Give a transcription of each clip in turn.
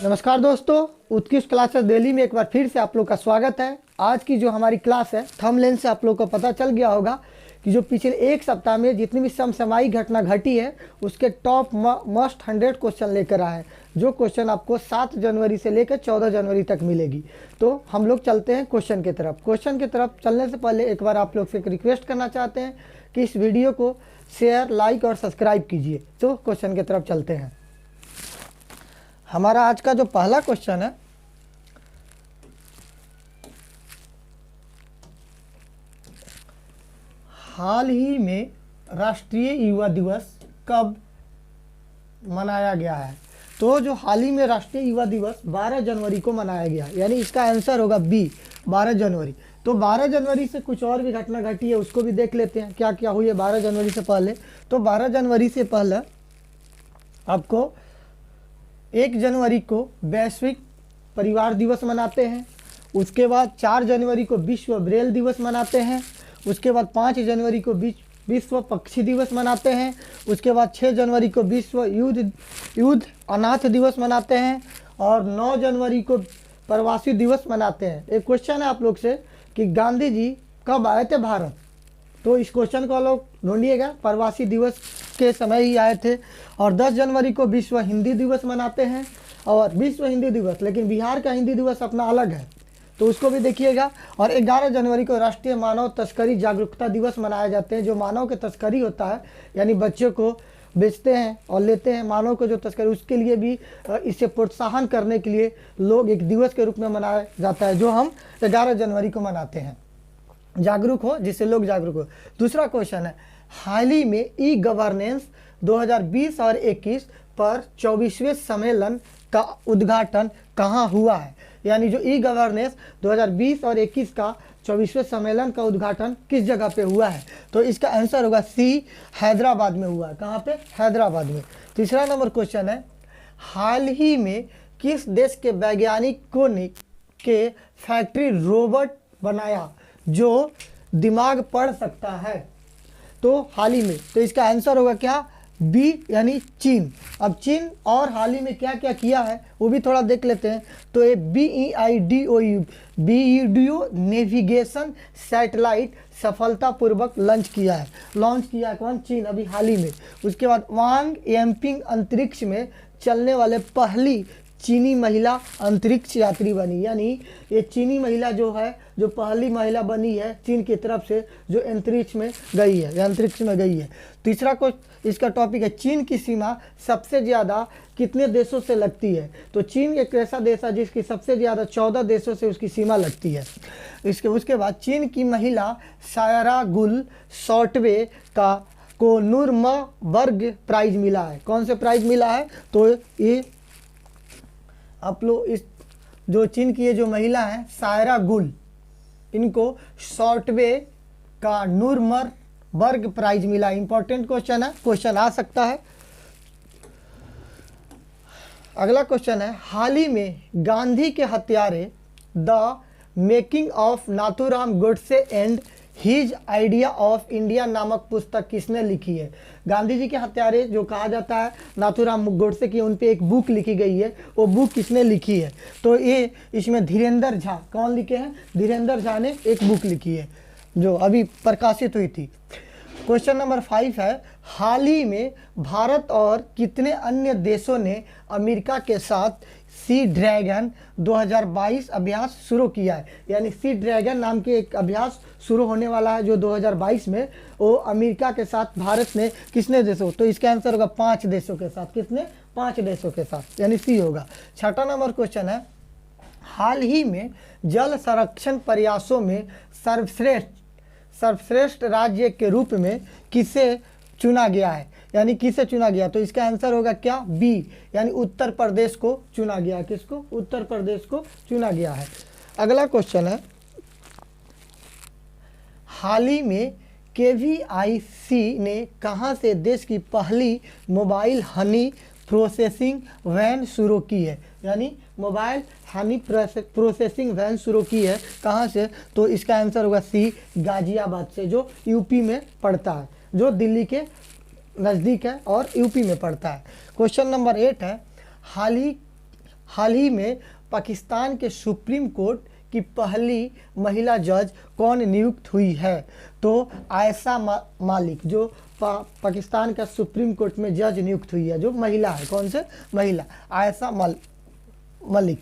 नमस्कार दोस्तों, उत्कृष्ट क्लासेस दिल्ली में एक बार फिर से आप लोग का स्वागत है। आज की जो हमारी क्लास है, थंबनेल से आप लोग को पता चल गया होगा कि जो पिछले एक सप्ताह में जितनी भी समसामयिक घटना घटी है उसके टॉप मस्ट 100 क्वेश्चन लेकर आए हैं, जो क्वेश्चन आपको 7 जनवरी से लेकर 14 जनवरी तक मिलेगी। तो हम लोग चलते हैं क्वेश्चन की तरफ। क्वेश्चन की तरफ चलने से पहले एक बार आप लोग से एक रिक्वेस्ट करना चाहते हैं कि इस वीडियो को शेयर, लाइक और सब्सक्राइब कीजिए। तो क्वेश्चन की तरफ चलते हैं। हमारा आज का जो पहला क्वेश्चन है, हाल ही में राष्ट्रीय युवा दिवस कब मनाया गया है? तो जो हाल ही में राष्ट्रीय युवा दिवस 12 जनवरी को मनाया गया, यानी इसका आंसर होगा बी, 12 जनवरी। तो 12 जनवरी से कुछ और भी घटना घटी है, उसको भी देख लेते हैं क्या क्या हुई है 12 जनवरी से पहले। तो 12 जनवरी से पहले आपको 1 जनवरी को वैश्विक परिवार दिवस मनाते हैं। उसके बाद 4 जनवरी को विश्व ब्रेल दिवस मनाते हैं। उसके बाद 5 जनवरी को विश्व पक्षी दिवस मनाते हैं। उसके बाद 6 जनवरी को विश्व युद्ध अनाथ दिवस मनाते हैं और 9 जनवरी को प्रवासी दिवस मनाते हैं। एक क्वेश्चन है आप लोग से कि गांधी जी कब आए थे भारत? तो इस क्वेश्चन को आप लोग ढूंढिएगा, प्रवासी दिवस के समय ही आए थे। और 10 जनवरी को विश्व हिंदी दिवस मनाते हैं, और विश्व हिंदी दिवस, लेकिन बिहार का हिंदी दिवस अपना अलग है, तो उसको भी देखिएगा। और 11 जनवरी को राष्ट्रीय मानव तस्करी जागरूकता दिवस मनाए जाते हैं। जो मानव की तस्करी होता है, यानी बच्चों को बेचते हैं और लेते हैं, मानव को जो तस्करी, उसके लिए भी इसे प्रोत्साहन करने के लिए लोग एक दिवस के रूप में मनाया जाता है, जो हम 11 जनवरी को मनाते हैं। जागरूक हो, जिससे लोग जागरूक हो। दूसरा क्वेश्चन है, हाल ही में ई गवर्नेंस 2020 और 21 पर 24वें सम्मेलन का उद्घाटन कहाँ हुआ है? यानी जो ई गवर्नेंस 2020 और 21 का 24वें सम्मेलन का उद्घाटन किस जगह पे हुआ है? तो इसका आंसर होगा सी, हैदराबाद में हुआ है। कहाँ पे? हैदराबाद में। तीसरा नंबर क्वेश्चन है, हाल ही में किस देश के वैज्ञानिकों ने के फैक्ट्री रोबोट बनाया जो दिमाग पढ़ सकता है? तो हाल ही में, तो इसका आंसर होगा क्या? बी, यानी चीन। अब चीन और हाल ही में क्या क्या किया है वो भी थोड़ा देख लेते हैं। तो ये BEIDO नेविगेशन सैटेलाइट सफलतापूर्वक लॉन्च किया है कौन? चीन, अभी हाल ही में। उसके बाद वांग एम्पिंग अंतरिक्ष में चलने वाले पहली चीनी महिला अंतरिक्ष यात्री बनी। यानी ये चीनी महिला जो है, जो पहली महिला बनी है चीन की तरफ से, जो अंतरिक्ष में गई है या अंतरिक्ष में गई है। तीसरा को इसका टॉपिक है, चीन की सीमा सबसे ज़्यादा कितने देशों से लगती है? तो चीन एक ऐसा देश है जिसकी सबसे ज़्यादा 14 देशों से उसकी सीमा लगती है। उसके बाद चीन की महिला सायरा गुल सॉल्टवे को नूरमबर्ग प्राइज मिला है। कौन से प्राइज मिला है? तो ये आप लोग, इस जो चीन की ये जो महिला है सायरा गुल, इनको सॉल्टवे का नूरमबर्ग प्राइज मिला। इंपॉर्टेंट क्वेश्चन है, क्वेश्चन आ सकता है। अगला क्वेश्चन है, हाल ही में गांधी के हत्यारे the making of Nathuram Godse and his idea of India नामक पुस्तक किसने लिखी है? गांधी जी के हत्यारे जो कहा जाता है नाथूराम गोडसे की, उन पे एक बुक लिखी गई है। वो बुक किसने लिखी है? तो ये इसमें धीरेन्द्र झा, कौन लिखे हैं? धीरेन्द्र झा ने एक बुक लिखी है जो अभी प्रकाशित हुई थी। क्वेश्चन नंबर 5 है, हाल ही में भारत और कितने अन्य देशों ने अमेरिका के साथ सी ड्रैगन 2022 अभ्यास शुरू किया है? यानी सी ड्रैगन नाम के एक अभ्यास शुरू होने वाला है जो 2022 में, वो अमेरिका के साथ भारत ने कितने देशों? तो इसका आंसर होगा 5 देशों के साथ। कितने? 5 देशों के साथ, यानी सी होगा। छठा नंबर क्वेश्चन है, हाल ही में जल संरक्षण प्रयासों में सर्वश्रेष्ठ राज्य के रूप में किसे चुना गया है? यानी किसे चुना गया? तो इसका आंसर होगा क्या? बी, यानी उत्तर प्रदेश को चुना गया। किसको? उत्तर प्रदेश को चुना गया है। अगला क्वेश्चन है, हाल ही में KVIC ने कहां से देश की पहली मोबाइल हनी प्रोसेसिंग वैन शुरू की है? यानी मोबाइल हनी प्रोसेसिंग वैन शुरू की है कहां से? तो इसका आंसर होगा सी, गाजियाबाद से, जो यूपी में पड़ता है, जो दिल्ली के नज़दीक है और यूपी में पड़ता है। क्वेश्चन नंबर 8 है, हाल ही में पाकिस्तान के सुप्रीम कोर्ट की पहली महिला जज कौन नियुक्त हुई है? तो आयशा मालिक, जो पाकिस्तान का सुप्रीम कोर्ट में जज नियुक्त हुई है, जो महिला है। कौन से? महिला, आयशा मलिक।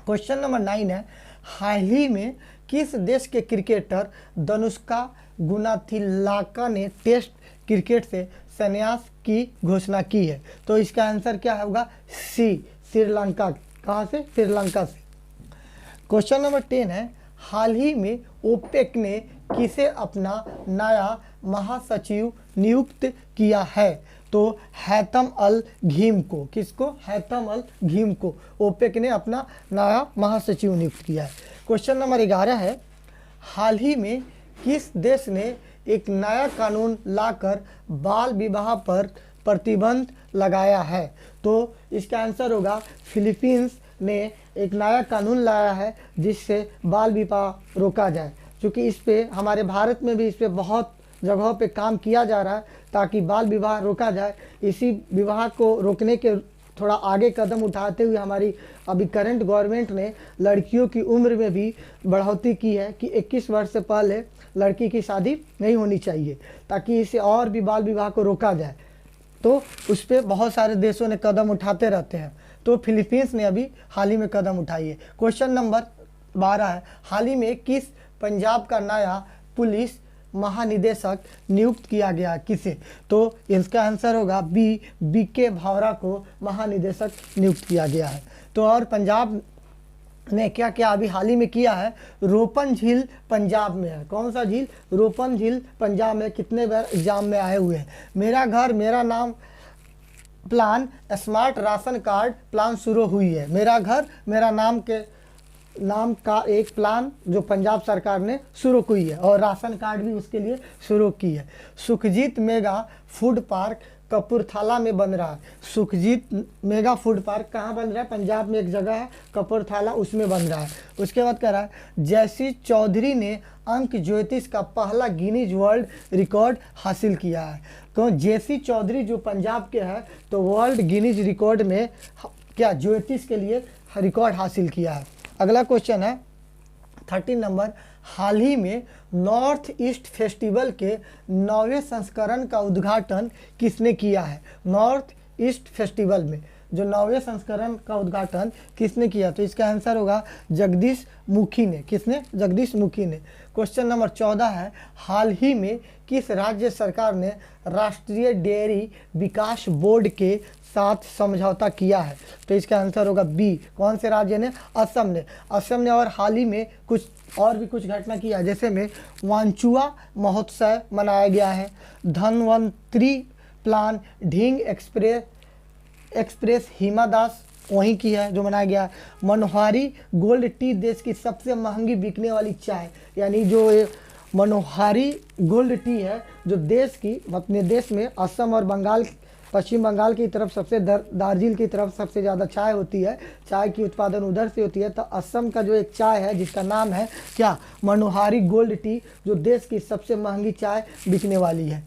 क्वेश्चन नंबर 9 है, हाल ही में किस देश के क्रिकेटर धनुष्का गुनाथिलाका ने टेस्ट क्रिकेट से संन्यास की घोषणा की है? तो इसका आंसर क्या होगा? सी, श्रीलंका। कहाँ से? श्रीलंका से। क्वेश्चन नंबर 10 है, हाल ही में ओपेक ने किसे अपना नया महासचिव नियुक्त किया है? तो हैतम अल घीम को। किसको? हैतम अल घीम को ओपेक ने अपना नया महासचिव नियुक्त किया है। क्वेश्चन नंबर 11 है, हाल ही में किस देश ने एक नया कानून लाकर बाल विवाह पर प्रतिबंध लगाया है? तो इसका आंसर होगा फिलीपींस ने एक नया कानून लाया है जिससे बाल विवाह रोका जाए। क्योंकि इस पे हमारे भारत में भी इस पे बहुत जगहों पे काम किया जा रहा है ताकि बाल विवाह रोका जाए। इसी विवाह को रोकने के थोड़ा आगे कदम उठाते हुए हमारी अभी करंट गवर्नमेंट ने लड़कियों की उम्र में भी बढ़ोतरी की है कि 21 वर्ष से पहले लड़की की शादी नहीं होनी चाहिए, ताकि इसे और भी बाल विवाह को रोका जाए। तो उस पर बहुत सारे देशों ने कदम उठाते रहते हैं, तो फिलीपींस ने अभी हाल ही में कदम उठाई है। क्वेश्चन नंबर 12 है, हाल ही में किस पंजाब का नया पुलिस महानिदेशक नियुक्त किया गया? किसे? तो इसका आंसर होगा बी, बीके भावरा को महानिदेशक नियुक्त किया गया है। तो और पंजाब ने क्या क्या अभी हाल ही में किया है? रोपन झील पंजाब में है। कौन सा झील? रोपन झील पंजाब में। कितने बार एग्जाम में आए हुए हैं? मेरा घर मेरा नाम plan, smart ration card plan शुरू हुई है। मेरा घर मेरा नाम के नाम का एक प्लान जो पंजाब सरकार ने शुरू की है, और राशन कार्ड भी उसके लिए शुरू की है। Sukhjit mega food park Kapurthala में बन रहा है। सुखजीत मेगा फूड पार्क कहाँ बन रहा है? पंजाब में एक जगह है कपूरथला, उसमें बन रहा है। उसके बाद कह रहा है जैसी चौधरी ने अंक ज्योतिष का पहला गिनीज वर्ल्ड रिकॉर्ड हासिल किया है। तो जैसी चौधरी जो पंजाब के हैं, तो वर्ल्ड गिनीज रिकॉर्ड में क्या ज्योतिष के लिए रिकॉर्ड हासिल किया है। अगला क्वेश्चन है 13 नंबर, हाल ही में नॉर्थ ईस्ट फेस्टिवल के 9वें संस्करण का उद्घाटन किसने किया है? नॉर्थ ईस्ट फेस्टिवल में जो 9वें संस्करण का उद्घाटन किसने किया? तो इसका आंसर होगा जगदीश मुखी ने। किसने? जगदीश मुखी ने। क्वेश्चन नंबर 14 है, हाल ही में किस राज्य सरकार ने राष्ट्रीय डेयरी विकास बोर्ड के साथ समझौता किया है? तो इसका आंसर होगा बी। कौन से राज्य ने? असम ने। असम ने और हाल ही में कुछ और भी कुछ घटना किया है, जैसे में वांचुआ महोत्सव मनाया गया है, धनवंतरी प्लान ढींग एक्सप्रेस हिमा दास वहीं की है जो मनाया गया है। मनोहारी गोल्ड टी देश की सबसे महंगी बिकने वाली चाय, यानी जो ये मनोहारी गोल्ड टी है जो देश की अपने देश में असम और बंगाल, पश्चिम बंगाल की तरफ सबसे दार्जिलिंग की तरफ सबसे ज़्यादा चाय होती है, चाय की उत्पादन उधर से होती है। तो असम का जो एक चाय है जिसका नाम है क्या? मनोहारी गोल्ड टी, जो देश की सबसे महंगी चाय बिकने वाली है,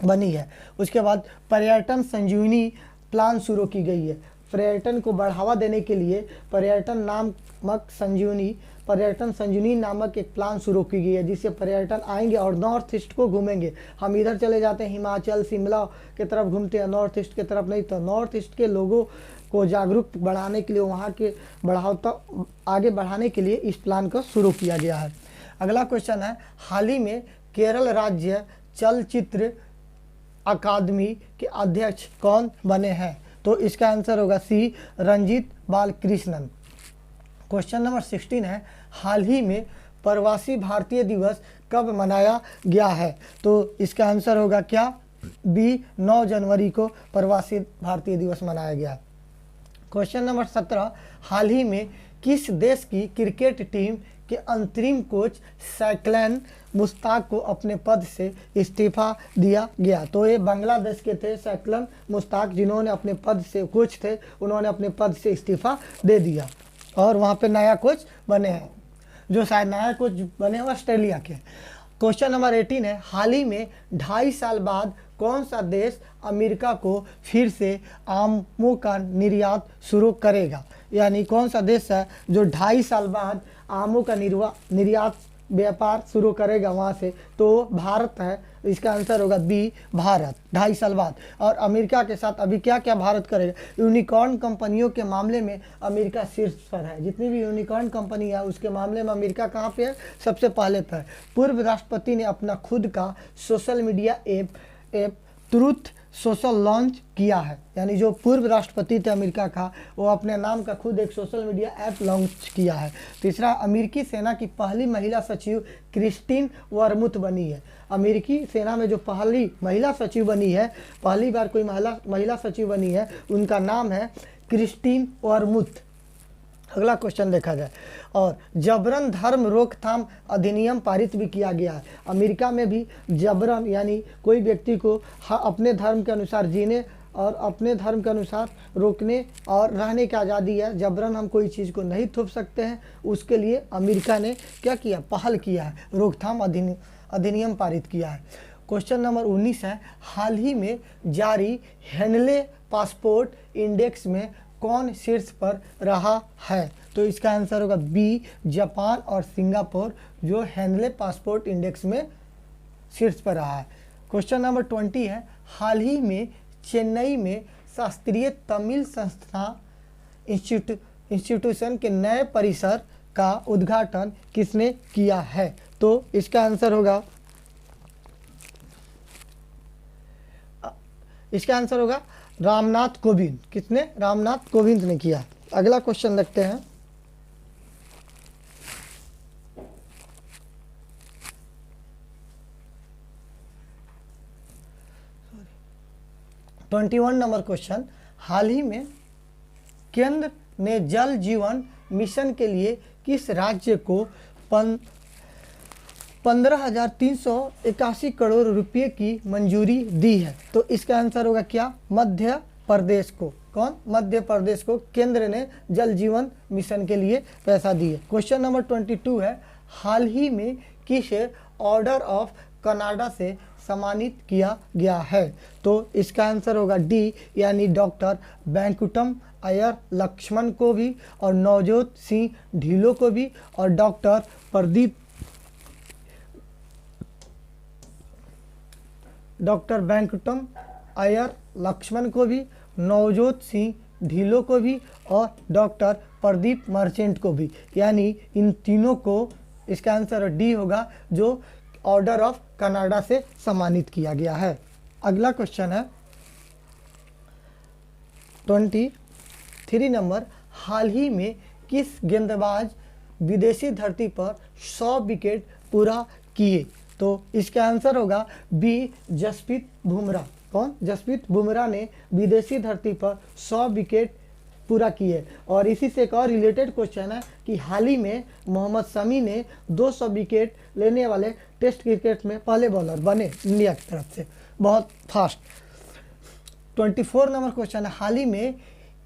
बनी है। उसके बाद पर्यटन संजीवनी प्लान शुरू की गई है। पर्यटन को बढ़ावा देने के लिए पर्यटन संजीवनी नामक एक प्लान शुरू की गई है, जिससे पर्यटन आएंगे और नॉर्थ ईस्ट को घूमेंगे। हम इधर चले जाते हैं हिमाचल शिमला के तरफ घूमते हैं, नॉर्थ ईस्ट के तरफ नहीं। तो नॉर्थ ईस्ट के लोगों को जागरूक बढ़ाने के लिए, वहाँ के आगे बढ़ाने के लिए इस प्लान को शुरू किया गया है। अगला क्वेश्चन है, हाल ही में केरल राज्य चलचित्र अकादमी के अध्यक्ष कौन बने हैं? तो इसका आंसर होगा सी, रंजीत बालकृष्णन। क्वेश्चन नंबर 16 है, हाल ही में प्रवासी भारतीय दिवस कब मनाया गया है? तो इसका आंसर होगा क्या? बी, 9 जनवरी को प्रवासी भारतीय दिवस मनाया गया। क्वेश्चन नंबर 17, हाल ही में किस देश की क्रिकेट टीम के अंतरिम कोच सैकलन मुश्ताक को अपने पद से इस्तीफा दिया गया? तो ये बांग्लादेश के थे सैकलन मुश्ताक, जिन्होंने अपने पद से कोच थे, उन्होंने अपने पद से इस्तीफा दे दिया और वहाँ पे नया कोच बने हैं, जो शायद नया कोच बने हैं ऑस्ट्रेलिया के। क्वेश्चन नंबर 18 है, हाल ही में 2.5 साल बाद कौन सा देश अमेरिका को फिर से आमों का निर्यात शुरू करेगा? यानी कौन सा देश है जो 2.5 साल बाद आमों का निर्यात व्यापार शुरू करेगा वहाँ से? तो भारत है। इसका आंसर होगा बी, भारत, 2.5 साल बाद। और अमेरिका के साथ अभी क्या क्या भारत करेगा? यूनिकॉर्न कंपनियों के मामले में अमेरिका शीर्ष पर है। जितनी भी यूनिकॉर्न कंपनी है उसके मामले में अमेरिका कहाँ पे है? सबसे पहले पर। पूर्व राष्ट्रपति ने अपना खुद का social media app truth social launch किया है। यानी जो पूर्व राष्ट्रपति थे अमेरिका का, वो अपने नाम का खुद एक सोशल मीडिया ऐप लॉन्च किया है। तीसरा, अमेरिकी सेना की पहली महिला सचिव क्रिस्टीन वर्मुथ बनी है। अमेरिकी सेना में जो पहली महिला सचिव बनी है, पहली बार कोई महिला सचिव बनी है, उनका नाम है क्रिस्टीन वर्मुथ। अगला क्वेश्चन देखा जाए। और जबरन धर्म रोकथाम अधिनियम पारित भी किया गया है। अमेरिका में भी जबरन यानी कोई व्यक्ति को अपने धर्म के अनुसार जीने और अपने धर्म के अनुसार रोकने और रहने की आज़ादी है। जबरन हम कोई चीज़ को नहीं थोप सकते हैं। उसके लिए अमेरिका ने क्या किया? पहल किया है, रोकथाम अधिनियम पारित किया है। क्वेश्चन नंबर 19 है, हाल ही में जारी हेनले पासपोर्ट इंडेक्स में कौन शीर्ष पर रहा है? तो इसका आंसर होगा बी, जापान और सिंगापुर जो हेनले पासपोर्ट इंडेक्स में शीर्ष पर रहा है। क्वेश्चन नंबर 20 है, हाल ही में चेन्नई में शास्त्रीय तमिल संस्था इंस्टीट्यूशन के नए परिसर का उद्घाटन किसने किया है? तो इसका आंसर होगा रामनाथ कोविंद। किसने? रामनाथ कोविंद ने किया। अगला क्वेश्चन देखते हैं। Sorry. 21 नंबर क्वेश्चन, हाल ही में केंद्र ने जल जीवन मिशन के लिए किस राज्य को 15,381 करोड़ रुपए की मंजूरी दी है? तो इसका आंसर होगा क्या? मध्य प्रदेश को। कौन? मध्य प्रदेश को केंद्र ने जल जीवन मिशन के लिए पैसा दिए। क्वेश्चन नंबर 22 है, हाल ही में किस ऑर्डर ऑफ कनाडा से सम्मानित किया गया है? तो इसका आंसर होगा डी, यानी डॉक्टर बैंकुटम अय्यर लक्ष्मण को भी और नवजोत सिंह ढिल्लों को भी और डॉक्टर बैंकुटम अय्यर लक्ष्मण को भी, नवजोत सिंह ढिल्लों को भी और डॉक्टर प्रदीप मर्चेंट को भी। यानी इन तीनों को, इसका आंसर डी होगा, जो ऑर्डर ऑफ कनाडा से सम्मानित किया गया है। अगला क्वेश्चन है 23 नंबर, हाल ही में किस गेंदबाज विदेशी धरती पर 100 विकेट पूरा किए? तो इसका आंसर होगा बी, जसप्रीत बुमराह। कौन? जसप्रीत बुमराह ने विदेशी धरती पर 100 विकेट पूरा किए। और इसी से एक और रिलेटेड क्वेश्चन है कि हाल ही में मोहम्मद शमी ने 200 विकेट लेने वाले टेस्ट क्रिकेट में पहले बॉलर बने इंडिया की तरफ से, बहुत फास्ट। 24 नंबर क्वेश्चन है, हाल ही में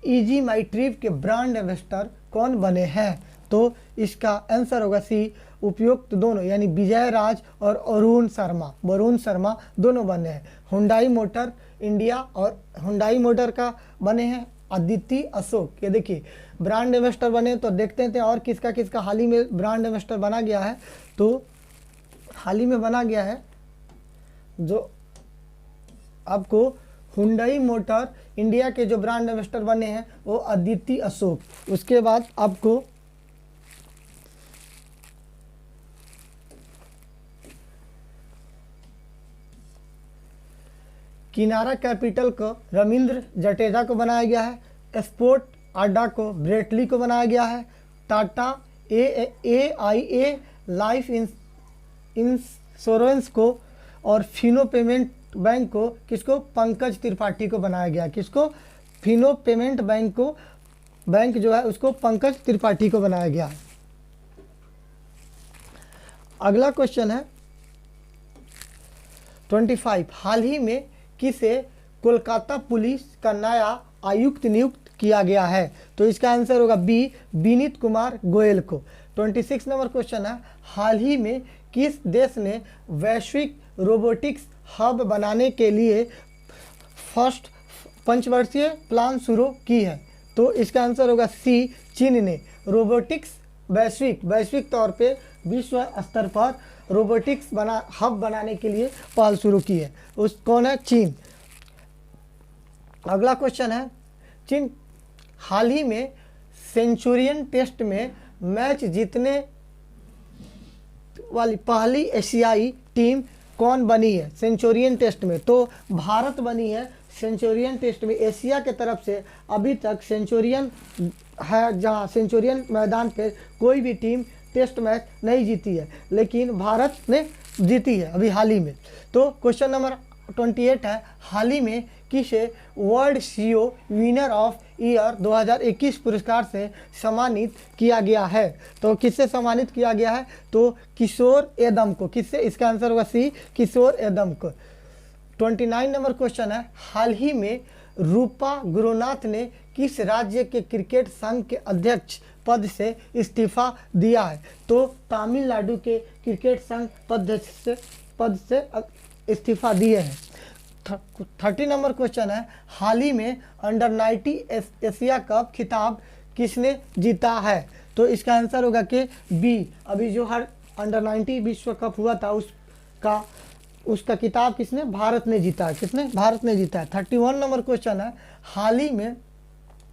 इजी माई ट्रिप के ब्रांड एम्बेसडर कौन बने हैं? तो इसका आंसर होगा सी, उपयुक्त दोनों, यानी विजय राज और वरुण शर्मा दोनों बने हैं। हुंडई मोटर इंडिया और हुंडई मोटर का बने हैं अदिति अशोक। ये देखिए ब्रांड एम्बेसडर बने। तो देखते हैं और किसका किसका हाल ही में ब्रांड एम्बेसडर बना गया है। तो हाल ही में बना गया है जो आपको हुंडई मोटर इंडिया के जो ब्रांड एम्बेसडर बने हैं वो अदिति अशोक। उसके बाद आपको किनारा कैपिटल को रविंद्र जडेजा को बनाया गया है। स्पोर्ट अड्डा को ब्रेटली को बनाया गया है। टाटा AIA लाइफ इंश्योरेंस को और फिनो पेमेंट बैंक को किसको? पंकज त्रिपाठी को बनाया गया। किसको? फिनो पेमेंट बैंक जो है उसको पंकज त्रिपाठी को बनाया गया। अगला क्वेश्चन है 25, हाल ही में किसे कोलकाता पुलिस का नया आयुक्त नियुक्त किया गया है? तो इसका आंसर होगा बी, विनीत कुमार गोयल को। 26 नंबर क्वेश्चन है, हाल ही में किस देश ने वैश्विक रोबोटिक्स हब बनाने के लिए फर्स्ट पंचवर्षीय प्लान शुरू की है? तो इसका आंसर होगा सी, चीन ने रोबोटिक्स वैश्विक तौर पे विश्व स्तर पर रोबोटिक्स हब बनाने के लिए पहल शुरू की है। उस कौन है? चीन। अगला क्वेश्चन है, चीन हाल ही में सेंचुरियन टेस्ट में मैच जीतने वाली पहली एशियाई टीम कौन बनी है सेंचुरियन टेस्ट में? तो भारत बनी है सेंचुरियन टेस्ट में। एशिया के तरफ से अभी तक सेंचुरियन है, जहां सेंचुरियन मैदान पे कोई भी टीम टेस्ट मैच नहीं जीती है, लेकिन भारत ने जीती है अभी हाल ही में। तो क्वेश्चन नंबर 28 है, हाल ही में किसे world CEO winner of year 2021 पुरस्कार से सम्मानित किया गया है? तो किससे सम्मानित किया गया है? तो किशोर एदम को। किससे? इसका आंसर होगा सी, किशोर एदम को। 29 नंबर क्वेश्चन है, हाल ही में रूपा गुरुनाथ ने किस राज्य के क्रिकेट संघ के अध्यक्ष पद से इस्तीफा दिया है? तो तमिलनाडु के क्रिकेट संघ पद से इस्तीफा दिए हैं। 30 नंबर क्वेश्चन है, हाल ही में अंडर 90 एशिया कप खिताब किसने जीता है? तो इसका आंसर होगा कि बी। अभी जो हर अंडर 90 विश्व कप हुआ था उसका किताब किसने? भारत ने जीता है। किसने? भारत ने जीता है। 31 नंबर क्वेश्चन है, हाल ही में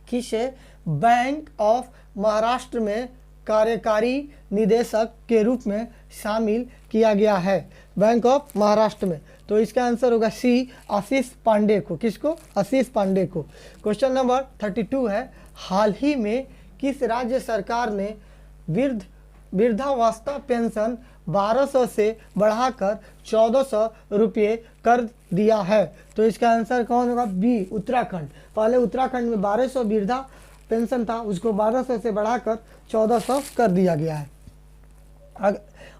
किसे बैंक ऑफ महाराष्ट्र में कार्यकारी निदेशक के रूप में शामिल किया गया है? बैंक ऑफ महाराष्ट्र में। तो इसका आंसर होगा सी, आशीष पांडे को। किसको? आशीष पांडे को। क्वेश्चन नंबर 32 है, हाल ही में किस राज्य सरकार ने वृद्धावस्था पेंशन 1200 से बढ़ाकर 1400 रुपये कर दिया है? तो इसका आंसर कौन होगा? बी, उत्तराखंड। पहले उत्तराखंड में 1200 वृद्धा पेंशन था, उसको 1200 से बढ़ाकर 1400 कर दिया गया है।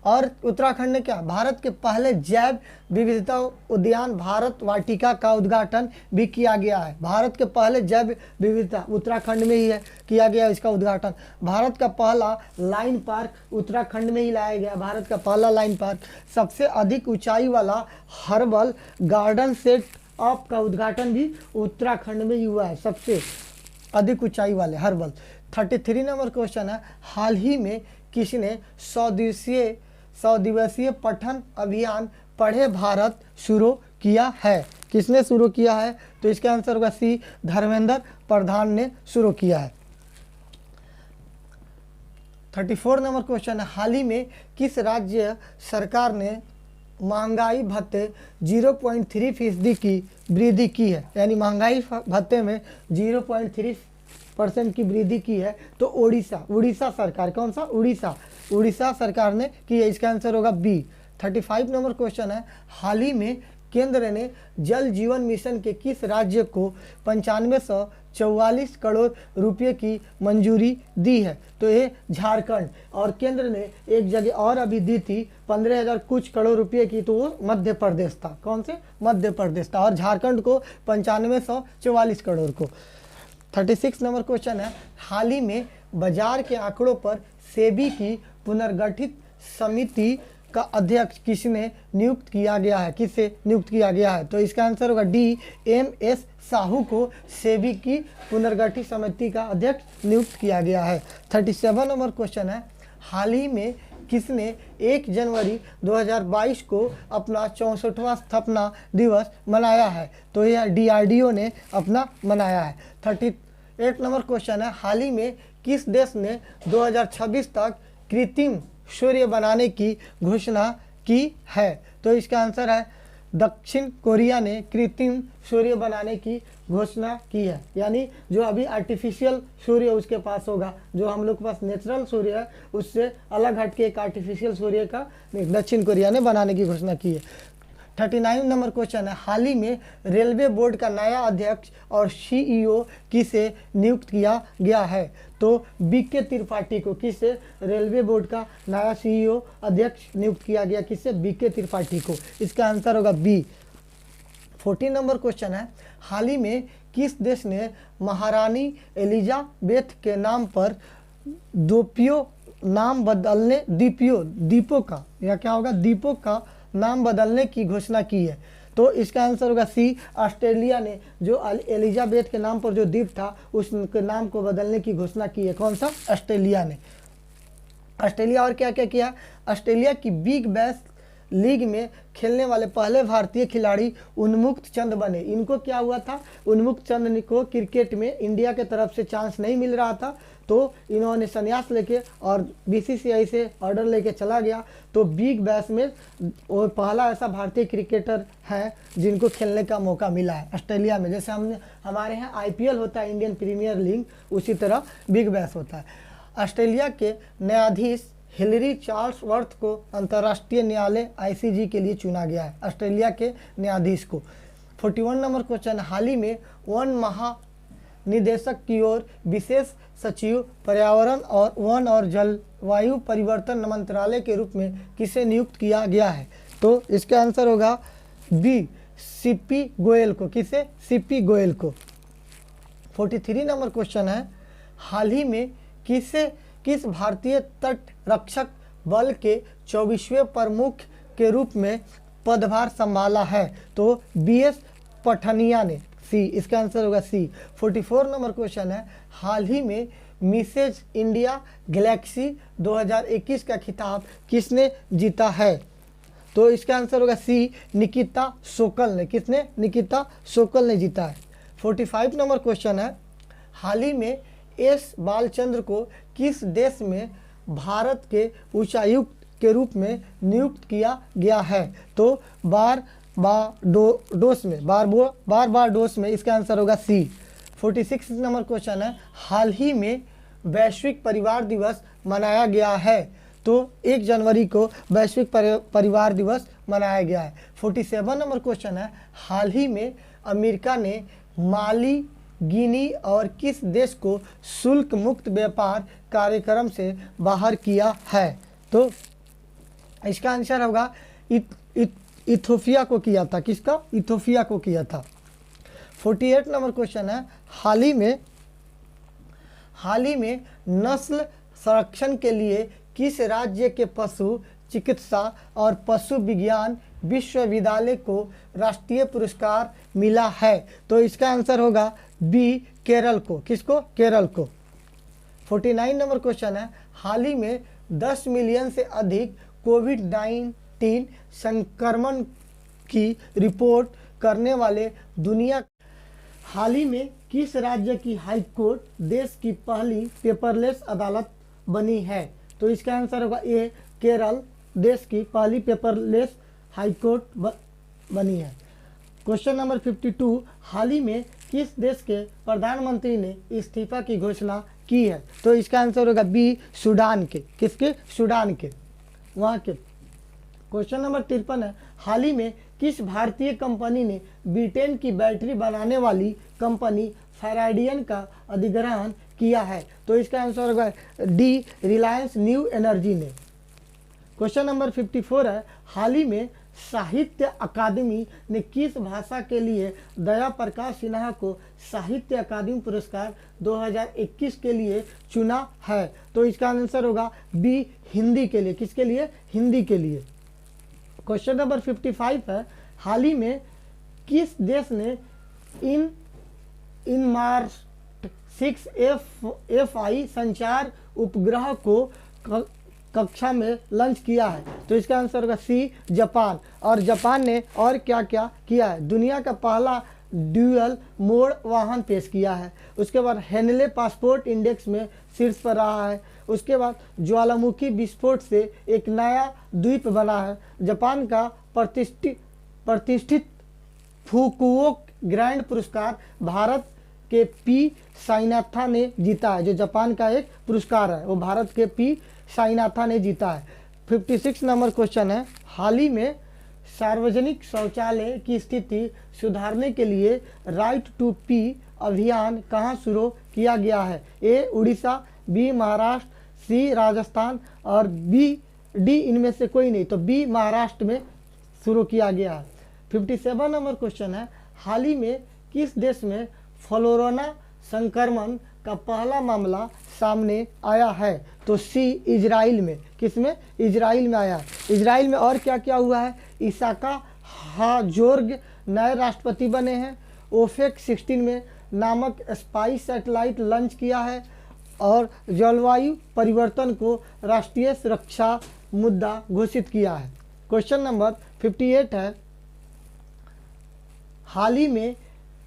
और उत्तराखंड ने क्या? भारत के पहले जैव विविधता उद्यान भारत वाटिका का उद्घाटन भी किया गया है। भारत के पहले जैव विविधता उत्तराखंड में ही है, किया गया इसका उद्घाटन। भारत का पहला लाइन पार्क उत्तराखंड में ही लाया गया। भारत का पहला लाइन पार्क। सबसे अधिक ऊंचाई वाला हर्बल गार्डन सेट अप का उद्घाटन भी उत्तराखंड में ही हुआ है, सबसे अधिक ऊंचाई वाले हर्बल। 33 नंबर क्वेश्चन है, हाल ही में किसने 100 दिवसीय पठन अभियान पढ़े भारत शुरू किया है? किसने शुरू किया है? तो इसका आंसर होगा सी, धर्मेंद्र प्रधान ने शुरू किया है। 34 नंबर क्वेश्चन है, हाल ही में किस राज्य सरकार ने महंगाई भत्ते 0.3% की वृद्धि की है? यानी महंगाई भत्ते में 0.3% की वृद्धि की है? तो उड़ीसा सरकार। कौन सा? उड़ीसा सरकार ने की है। इसका आंसर होगा बी। 35 नंबर क्वेश्चन है, हाल ही में केंद्र ने जल जीवन मिशन के किस राज्य को 9544 करोड़ रुपए की मंजूरी दी है? तो ये झारखंड। और केंद्र ने एक जगह और अभी दी थी 15,000 कुछ करोड़ रुपए की, तो वो मध्य प्रदेश था। कौन से? मध्य प्रदेश था। और झारखंड को 9544 करोड़ को। 36 नंबर क्वेश्चन है, हाल ही में बाजार के आंकड़ों पर सेबी की पुनर्गठित समिति का अध्यक्ष किसने नियुक्त किया गया है? किससे नियुक्त किया गया है? तो इसका आंसर होगा डी, MS साहू को सेबी की पुनर्गठित समिति का अध्यक्ष नियुक्त किया गया है। 37 नंबर क्वेश्चन है, हाल ही में किसने 1 जनवरी 2022 को अपना 64वां स्थापना दिवस मनाया है? तो यह DRDO ने अपना मनाया है। 38 नंबर क्वेश्चन है, हाल ही में किस देश ने 2026 तक कृत्रिम सूर्य बनाने की घोषणा की है? तो इसका आंसर है दक्षिण कोरिया ने कृत्रिम सूर्य बनाने की घोषणा की है। यानी जो अभी आर्टिफिशियल सूर्य उसके पास होगा, जो हम लोग के पास नेचुरल सूर्य है उससे अलग हटके एक आर्टिफिशियल सूर्य का दक्षिण कोरिया ने बनाने की घोषणा की है। 39 नंबर क्वेश्चन है, हाल ही में रेलवे बोर्ड का नया अध्यक्ष और CEO किसे नियुक्त किया गया है? तो BK त्रिपाठी को। किससे? रेलवे बोर्ड का नया CEO अध्यक्ष नियुक्त किया गया। किससे? BK त्रिपाठी को। इसका आंसर होगा बी। 14 नंबर क्वेश्चन है, हाल ही में किस देश ने महारानी एलिजाबेथ के नाम पर द्वीपों का, या क्या होगा, द्वीपों का नाम बदलने की घोषणा की है? तो इसका आंसर होगा सी, ऑस्ट्रेलिया ने जो एलिजाबेथ के नाम पर जो द्वीप था उसके नाम को बदलने की घोषणा की है। कौन सा? ऑस्ट्रेलिया ने। ऑस्ट्रेलिया और क्या क्या किया? ऑस्ट्रेलिया की बिग बैश लीग में खेलने वाले पहले भारतीय खिलाड़ी उन्मुक्त चंद बने। इनको क्या हुआ था? उन्मुक्त चंद को क्रिकेट में इंडिया के तरफ से चांस नहीं मिल रहा था, तो इन्होंने संन्यास लेके और बीसीसीआई से ऑर्डर लेके चला गया। तो बिग बैश में वो पहला ऐसा भारतीय क्रिकेटर है जिनको खेलने का मौका मिला है ऑस्ट्रेलिया में। जैसे हमारे यहाँ आईपीएल होता है, इंडियन प्रीमियर लीग, उसी तरह बिग बैश होता है। ऑस्ट्रेलिया के न्यायाधीश हिलरी चार्ल्सवर्थ को अंतर्राष्ट्रीय न्यायालय आईसीजे के लिए चुना गया है, ऑस्ट्रेलिया के न्यायाधीश को। 41 नंबर क्वेश्चन, हाल ही में वन महानिदेशक की ओर विशेष सचिव पर्यावरण और वन और जलवायु परिवर्तन मंत्रालय के रूप में किसे नियुक्त किया गया है? तो इसका आंसर होगा बी, सीपी गोयल को। किसे? सीपी गोयल को। 43 नंबर क्वेश्चन है, हाल ही में किस भारतीय तट रक्षक बल के 24वें प्रमुख के रूप में पदभार संभाला है? तो बीएस पठानिया ने। सी, इसका आंसर होगा सी। 44 नंबर क्वेश्चन है, हाल ही में मिसेज इंडिया गैलेक्सी 2021 का खिताब किसने जीता है? तो इसका आंसर होगा सी, निकिता सोकल ने। किसने? निकिता सोकल ने जीता है। 45 नंबर क्वेश्चन है, हाल ही में एस बालचंद्र को किस देश में भारत के उच्चायुक्त के रूप में नियुक्त किया गया है? तो बारबाडोस में। इसका आंसर होगा सी। 46 नंबर क्वेश्चन है, हाल ही में वैश्विक परिवार दिवस मनाया गया है? तो 1 जनवरी को वैश्विक परिवार दिवस मनाया गया है। 47 नंबर क्वेश्चन है, हाल ही में अमेरिका ने माली, गिनी और किस देश को शुल्क मुक्त व्यापार कार्यक्रम से बाहर किया है? तो इसका आंसर होगा इथोपिया को किया था। किसका? इथोपिया को किया था। 48 नंबर क्वेश्चन है, हाल ही में नस्ल संरक्षण के लिए किस राज्य के पशु चिकित्सा और पशु विज्ञान विश्वविद्यालय को राष्ट्रीय पुरस्कार मिला है? तो इसका आंसर होगा बी, केरल को। किसको? केरल को। 49 नंबर क्वेश्चन है, हाल ही में 10 मिलियन से अधिक कोविड-19 संक्रमण की रिपोर्ट करने वाले दुनिया हाल ही में किस राज्य की हाई कोर्ट देश की पहली पेपरलेस अदालत बनी है? तो इसका आंसर होगा ए, केरल देश की पहली पेपरलेस हाई कोर्ट बनी है। क्वेश्चन नंबर 52, हाल ही में किस देश के प्रधानमंत्री ने इस्तीफा की घोषणा की है? तो इसका आंसर होगा बी, सूडान के। किसके? सूडान के, वहाँ के। क्वेश्चन नंबर 53 है, हाल ही में किस भारतीय कंपनी ने ब्रिटेन की बैटरी बनाने वाली कंपनी फेराडियन का अधिग्रहण किया है? तो इसका आंसर होगा डी, रिलायंस न्यू एनर्जी ने। क्वेश्चन नंबर 54 है, हाल ही में साहित्य अकादमी ने किस भाषा के लिए दया प्रकाश सिन्हा को साहित्य अकादमी पुरस्कार 2021 के लिए चुना है? तो इसका आंसर होगा बी, हिंदी के लिए। किसके लिए? हिंदी के लिए। क्वेश्चन नंबर 55 है, हाल ही में किस देश ने इनमार्स 6FI संचार उपग्रह को कक्षा में लॉन्च किया है? तो इसका आंसर होगा सी, जापान। और जापान ने और क्या क्या किया है? दुनिया का पहला ड्यूअल मोड वाहन पेश किया है। उसके बाद हेनले पासपोर्ट इंडेक्स में शीर्ष पर रहा है। उसके बाद ज्वालामुखी विस्फोट से एक नया द्वीप बना है। जापान का प्रतिष्ठित फुकुओका ग्रैंड पुरस्कार भारत के पी साईनाथा ने जीता है। जो जापान का एक पुरस्कार है वो भारत के पी साईनाथा ने जीता है। 56 नंबर क्वेश्चन है, हाल ही में सार्वजनिक शौचालय की स्थिति सुधारने के लिए राइट टू पी अभियान कहाँ शुरू किया गया है? ए, उड़ीसा, बी, महाराष्ट्र, सी, राजस्थान और डी इनमें से कोई नहीं। तो बी, महाराष्ट्र में शुरू किया गया है। 57 नंबर क्वेश्चन है, हाल ही में किस देश में फ्लोरोना संक्रमण का पहला मामला सामने आया है? तो सी, इजराइल में। किसमें? इजराइल में आया। इजराइल में और क्या क्या हुआ है? इसाका हाजोर्ग नए राष्ट्रपति बने हैं। ओफेक 16 में नामक स्पाइस सैटेलाइट लॉन्च किया है और जलवायु परिवर्तन को राष्ट्रीय सुरक्षा मुद्दा घोषित किया है। क्वेश्चन नंबर 58 है, हाल ही में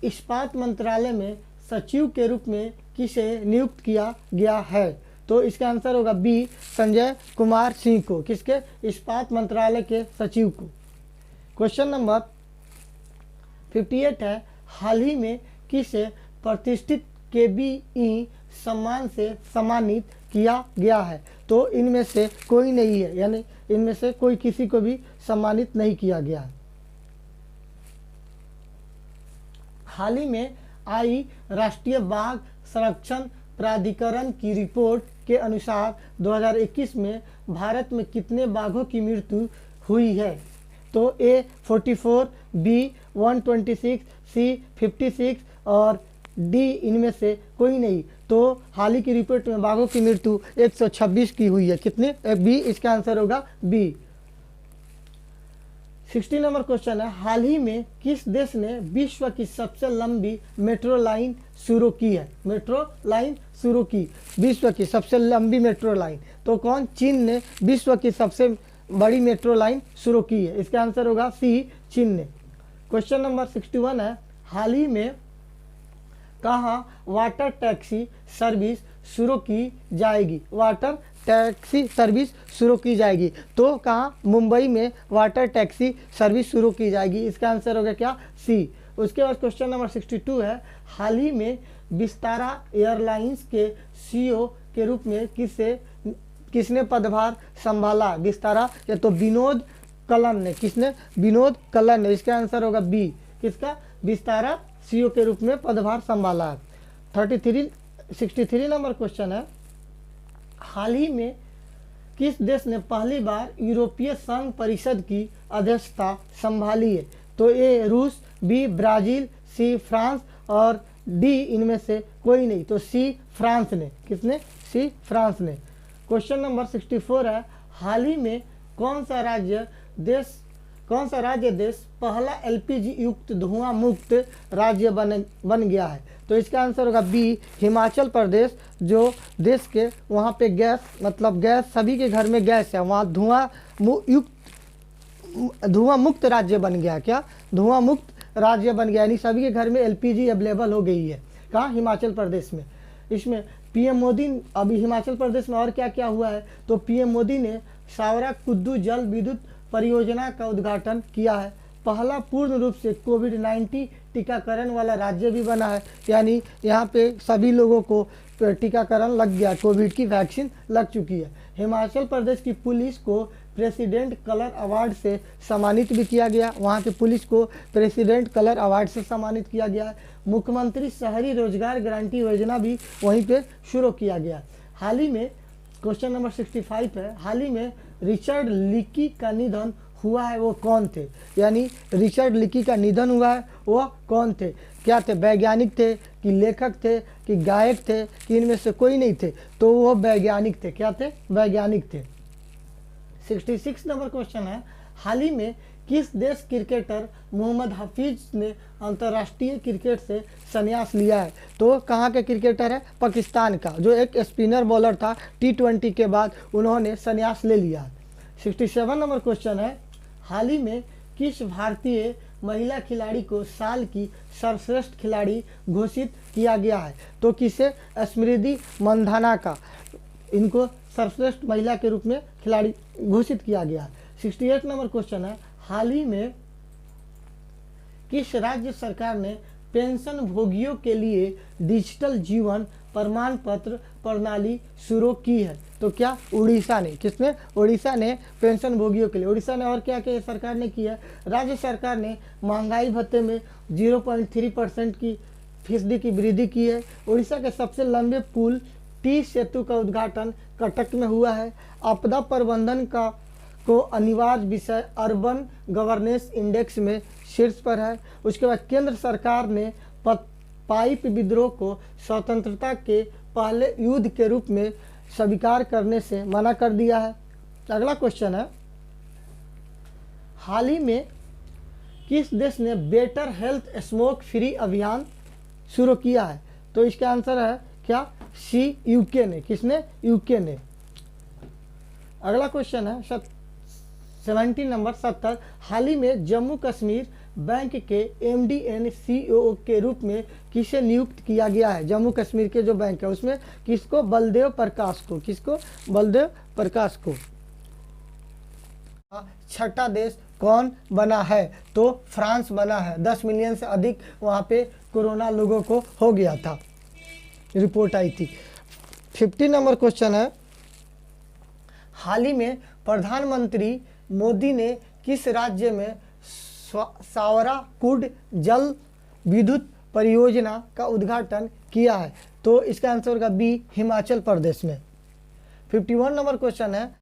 इस्पात मंत्रालय में सचिव के रूप में किसे नियुक्त किया गया है? तो इसका आंसर होगा बी, संजय कुमार सिंह को। किसके? इस्पात मंत्रालय के सचिव को। क्वेश्चन नंबर 58 है, हाल ही में किसे प्रतिष्ठित केबीई सम्मान से सम्मानित किया गया है? तो इनमें से कोई नहीं है, यानी इनमें से कोई किसी को भी सम्मानित नहीं किया गया है। हाल ही में आई राष्ट्रीय बाघ संरक्षण प्राधिकरण की रिपोर्ट के अनुसार 2021 में भारत में कितने बाघों की मृत्यु हुई है? तो ए 44, बी 126, सी 56 और डी इनमें से कोई नहीं। तो हाल ही की रिपोर्ट में बाघों की मृत्यु 126 की हुई है। कितने? बी, इसका आंसर होगा बी। 60 नंबर क्वेश्चन है, हाल ही में किस देश ने विश्व की सबसे लंबी मेट्रो लाइन शुरू की है? मेट्रो लाइन शुरू की, विश्व की सबसे लंबी मेट्रो लाइन। तो कौन? चीन ने विश्व की सबसे बड़ी मेट्रो लाइन शुरू की है। इसका आंसर होगा सी, चीन ने। क्वेश्चन नंबर 61 है, हाल ही में कहाँ वाटर टैक्सी सर्विस शुरू की जाएगी? वाटर टैक्सी सर्विस शुरू की जाएगी। तो कहाँ? मुंबई में वाटर टैक्सी सर्विस शुरू की जाएगी। इसका आंसर होगा क्या? सी। उसके बाद क्वेश्चन नंबर 62 है, हाल ही में विस्तारा एयरलाइंस के सीईओ के रूप में किसने पदभार संभाला? विस्तारा, या तो विनोद कलन ने। किसने? विनोद कलन ने। इसका आंसर होगा बी। किसका? विस्तारा सीईओ के रूप में पदभार संभाला। 63 नंबर क्वेश्चन है, हाल ही में किस देश ने पहली बार यूरोपीय संघ परिषद की अध्यक्षता संभाली है? तो ए रूस, बी ब्राजील, सी फ्रांस और डी इनमें से कोई नहीं। तो सी, फ्रांस ने। किसने? सी, फ्रांस ने। क्वेश्चन नंबर 64 है, हाल ही में कौन सा राज्य देश पहला एलपीजी युक्त धुआं मुक्त राज्य बन गया है? तो इसका आंसर होगा बी, हिमाचल प्रदेश, जो देश के वहाँ पे गैस, मतलब गैस सभी के घर में गैस है, वहाँ धुआं मुक्त राज्य बन गया। क्या? धुआं मुक्त राज्य बन गया, यानी सभी के घर में एलपीजी अवेलेबल हो गई है। कहाँ? हिमाचल प्रदेश में। इसमें पीएम मोदी, अभी हिमाचल प्रदेश में और क्या क्या हुआ है? तो पीएम मोदी ने सावरा कुद्दू जल विद्युत परियोजना का उद्घाटन किया है। पहला पूर्ण रूप से कोविड-19 टीकाकरण वाला राज्य भी बना है, यानी यहाँ पे सभी लोगों को टीकाकरण लग गया, कोविड की वैक्सीन लग चुकी है। हिमाचल प्रदेश की पुलिस को प्रेसिडेंट कलर अवार्ड से सम्मानित भी किया गया। वहाँ के पुलिस को प्रेसिडेंट कलर अवार्ड से सम्मानित किया गया है। मुख्यमंत्री शहरी रोजगार गारंटी योजना भी वहीं पे शुरू किया गया। हाल ही में क्वेश्चन नंबर 65 है, हाल ही में रिचर्ड लीकी का निधन हुआ है, वो कौन थे? यानी रिचर्ड लीकी का निधन हुआ है, वो कौन थे? क्या थे? वैज्ञानिक थे कि लेखक थे कि गायक थे कि इनमें से कोई नहीं थे? तो वो वैज्ञानिक थे। क्या थे? वैज्ञानिक थे। 66 नंबर क्वेश्चन है, हाल ही में किस देश क्रिकेटर मोहम्मद हफीज ने अंतर्राष्ट्रीय क्रिकेट से संन्यास लिया है? तो कहाँ के क्रिकेटर है? पाकिस्तान का, जो एक स्पिनर बॉलर था, T20 के बाद उन्होंने संन्यास ले लिया। 67 नंबर क्वेश्चन है, हाल ही में किस भारतीय महिला खिलाड़ी को साल की सर्वश्रेष्ठ खिलाड़ी घोषित किया गया है? तो किसे? स्मृति मंधाना का, इनको सर्वश्रेष्ठ महिला के रूप में खिलाड़ी घोषित किया गया है। 68 नंबर क्वेश्चन है, हाल ही में किस राज्य सरकार ने पेंशन भोगियों के लिए डिजिटल जीवन प्रमाण पत्र प्रणाली शुरू की है? तो क्या? उड़ीसा ने। किसने? उड़ीसा ने पेंशन भोगियों के लिए। उड़ीसा ने और क्या क्या सरकार ने किया? राज्य सरकार ने महंगाई भत्ते में 0.3% की फीसदी की वृद्धि की है। उड़ीसा के सबसे लंबे पुल टी सेतु का उद्घाटन कटक में हुआ है। आपदा प्रबंधन को अनिवार्य विषय अर्बन गवर्नेंस इंडेक्स में शीर्ष पर है। उसके बाद केंद्र सरकार ने पाइप विद्रोह को स्वतंत्रता के पहले युद्ध के रूप में स्वीकार करने से मना कर दिया है। अगला क्वेश्चन है, हाल ही में किस देश ने बेटर हेल्थ स्मोक फ्री अभियान शुरू किया है? तो इसका आंसर है क्या? सी, यूके ने। किसने? यूके ने। अगला क्वेश्चन है 17 नंबर 70। हाल ही में जम्मू कश्मीर बैंक के एमडी एंड सीईओ के रूप में किसे नियुक्त किया गया है? जम्मू कश्मीर के जो बैंक है उसमें किसको? बलदेव प्रकाश को। किसको? बलदेव प्रकाश को। छठा देश कौन बना है? तो फ्रांस बना है। 10 मिलियन से अधिक वहाँ पे कोरोना लोगों को हो गया था, रिपोर्ट आई थी। 50 नंबर क्वेश्चन है, हाल ही में प्रधानमंत्री मोदी ने किस राज्य में सावराकुंड जल विद्युत परियोजना का उद्घाटन किया है? तो इसका आंसर होगा बी, हिमाचल प्रदेश में। 51 नंबर क्वेश्चन है,